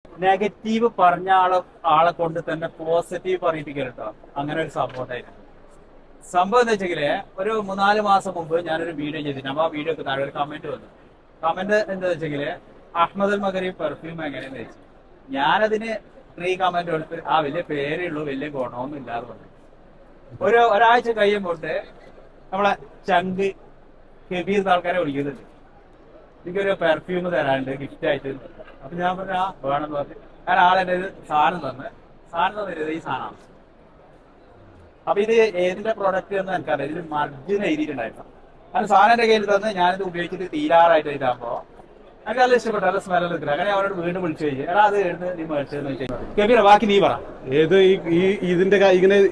Negative പറഞ്ഞ ആളെ കൊണ്ട് തന്നെ പോസിറ്റീവ് പറയിപ്പിക്കലുണ്ടോ? അങ്ങനെ ഒരു സംഭവം ഉണ്ടായിരുന്നു. സംഭവം എന്താ വെച്ചെങ്കില് ഒരു 3-4 മാസം മുമ്പ് ഞാനൊരു വീഡിയോ ചെയ്തിട്ട് അപ്പൊ ആ വീഡിയോക്ക് താഴെ ഒരു കമന്റ് വന്നു. കമന്റ് എന്താ വെച്ചെങ്കില് അഹമ്മദ് അൽ മഗരി പെർഫ്യൂം എങ്ങനെയെന്ന് വെച്ചു. ഞാനതിന് 3 കമന്റ് കൊടുത്ത് വലിയ പേരേ ഉള്ളൂ, വലിയ ഗുണമൊന്നും ഇല്ലാതെ പറഞ്ഞു. ഒരാഴ്ച കഴിയുമ്പോട്ട് നമ്മളെ ചങ്ക് കെബീർ ആൾക്കാരെ വിളിക്കുന്നുണ്ട്, എനിക്കൊരു പെർഫ്യൂം തരാനുണ്ട് ഗിഫ്റ്റ് ആയിട്ട്. അപ്പൊ ഞാൻ പറഞ്ഞ വേണമെന്ന് പറഞ്ഞു. ഞാൻ ആളെന്റെ സാധനം തന്നത് ഈ സാധനമാണ്. അപ്പൊ ഇത് ഏതിന്റെ പ്രൊഡക്റ്റ് എന്ന് എനിക്കറിയാം. ഇതിൽ മർജിന് എഴുതിയിട്ടുണ്ടായിരുന്നു. അത് സാധനം എന്റെ കയ്യിൽ തന്ന് ഞാനിത് ഉപയോഗിച്ചിട്ട് തീരാറായിട്ട് ഇതാകുമ്പോ എനിക്ക് നല്ല ഇഷ്ടപ്പെട്ടു, നല്ല സ്മെല്ല് കിട്ടുക. അങ്ങനെ അവരോട് വീണ്ടും വിളിച്ചു കഴിഞ്ഞു, എടാ അത് എഴുന്ന് നീ മേടിച്ചതെന്ന് വെച്ചാൽ കബീറ ബാക്കി നീ പറ. ഏത് ഈ ഇതിന്റെ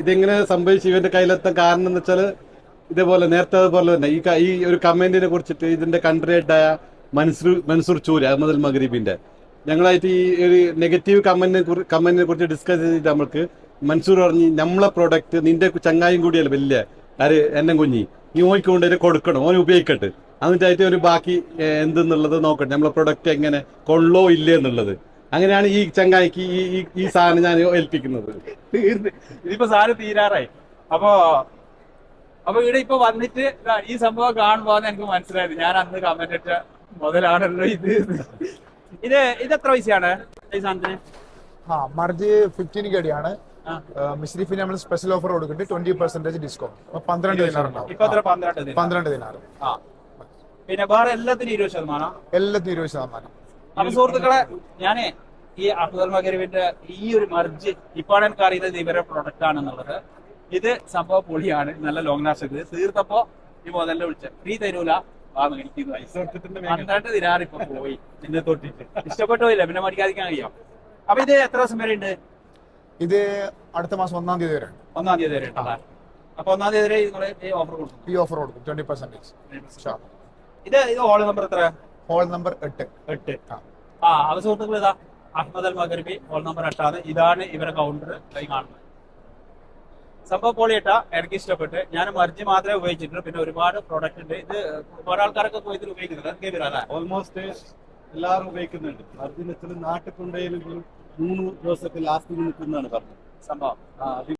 ഇതെങ്ങനെ സംഭവിച്ചു ഇവന്റെ കയ്യിലെത്താൻ കാരണം എന്ന് വെച്ചാല് ഇതേപോലെ നേരത്തെ അതുപോലെ തന്നെ ഈ ഒരു കമന്റിനെ കുറിച്ചിട്ട് ഇതിന്റെ കൺട്രി ഹെഡായ മൻസൂർ ചൂര് അഹമ്മദ് അൽ മഗ്രിബിന്റെ ഞങ്ങളായിട്ട് ഈ ഒരു നെഗറ്റീവ് കമന്റിനെ കുറിച്ച് ഡിസ്കസ് ചെയ്തിട്ട് നമ്മൾക്ക് മൻസൂർ പറഞ്ഞ് നമ്മളെ പ്രൊഡക്റ്റ് നിന്റെ ചങ്ങായും കൂടിയല്ല വലിയ ആര് എന്നെ കുഞ്ഞി നീ ഓയ്ക്കൊണ്ട് കൊടുക്കണം, ഓൻ ഉപയോഗിക്കട്ടെ, എന്നിട്ടായിട്ട് ഒരു ബാക്കി എന്തെന്നുള്ളത് നോക്കട്ടെ, നമ്മളെ പ്രൊഡക്റ്റ് എങ്ങനെ കൊള്ളോ ഇല്ലേ എന്നുള്ളത്. അങ്ങനെയാണ് ഈ ചങ്ങായിക്ക് ഈ സാധനം ഞാൻ ഏൽപ്പിക്കുന്നത്. ഇതിപ്പോ സാധനം തീരാറായി. അപ്പൊ അപ്പൊ ഇവിടെ ഇപ്പൊ വന്നിട്ട് ഈ സംഭവം കാണുമ്പോന്ന് എനിക്ക് മനസ്സിലായത് ഞാൻ അന്ന് കമന്റ് ഇട്ട മുതലാണല്ലോ ഇത്. ഇത് എത്ര പൈസയാണ് ഈ സാധനത്തിന്? മർജ് 15 കടിയാണ്. മിസ്രിഫിന് നമ്മൾ സ്പെഷ്യൽ ഓഫർ കൊടുക്കുന്നുണ്ട് 20% ഡിസ്കൗണ്ട്. 12 ദിനാർ ഉണ്ടാവും. ഇപ്പൊ എത്ര? 12 ദിനാർ. പിന്നെ വേറെ എല്ലാത്തിനും 20%? എല്ലാത്തിനും 20%. അപ്പൊ സുഹൃത്തുക്കളെ, ഞാനേ ഈ അഹമ്മദ് അൽ മഗ്രിബിന്റെ ഈ ഒരു മർജ് ഇപ്പോഴാണ് എനിക്ക് അറിയുന്നത് ഇവരുടെ പ്രൊഡക്റ്റ് ആണെന്നുള്ളത്. ഇത് സംഭവം പൊളിയാണ്, നല്ല ലോങ് ലാസ്റ്റ്. തീർത്തപ്പോ ഈ മുതലിനെ വിളിച്ച ഫ്രീ തരൂല, എനിക്ക് 12 ദിനാർ ഇപ്പൊ പോയി നിന്നെ തൊട്ടിട്ട്. ഇഷ്ടപ്പെട്ടില്ല പിന്നെ മേടിക്കാതിരിക്കാൻ കഴിയാം. അപ്പൊ ഇത് എത്ര ദിവസം വരെ ഉണ്ട്? ഇത് അടുത്ത മാസം 1-ാം തീയതി വരെ. 1-ാം തീയതി വരെ ഉണ്ടല്ലേ? അപ്പൊ 1-ാം തീയതി വരെ നിങ്ങൾ ഈ ഓഫർ കൊടുക്കും? ഈ ഓഫർ കൊടുക്കും 20%. ഇത് ഹോൾ നമ്പർ എത്ര? Hole number 8. അത് സുഹൃത്തുക്കൾ ഇതാ Ahmed Al Maghribi hole number 8. ഇതാണ് ഇവരെ കൗണ്ടർ കാണുന്നത്. സംഭവം പൊളിയിട്ട എനിക്ക് ഇഷ്ടപ്പെട്ട്. ഞാൻ മർജി മാത്രമേ ഉപയോഗിച്ചിട്ടുള്ളൂ, പിന്നെ ഒരുപാട് പ്രോഡക്റ്റ് ഉണ്ട്. ഇത് ഒരുപാട് ആൾക്കാരൊക്കെ ഇതിൽ ഉപയോഗിക്കുന്നുണ്ട്. ഓൾമോസ്റ്റ് എല്ലാവരും ഉപയോഗിക്കുന്നുണ്ട്. മർജിന് നാട്ടിൽ കൊണ്ടുപോയാലും 3 ദിവസത്തിൽ ലാസ്റ്റ് നിൽക്കുന്നതാണ് പറഞ്ഞത് സംഭവം.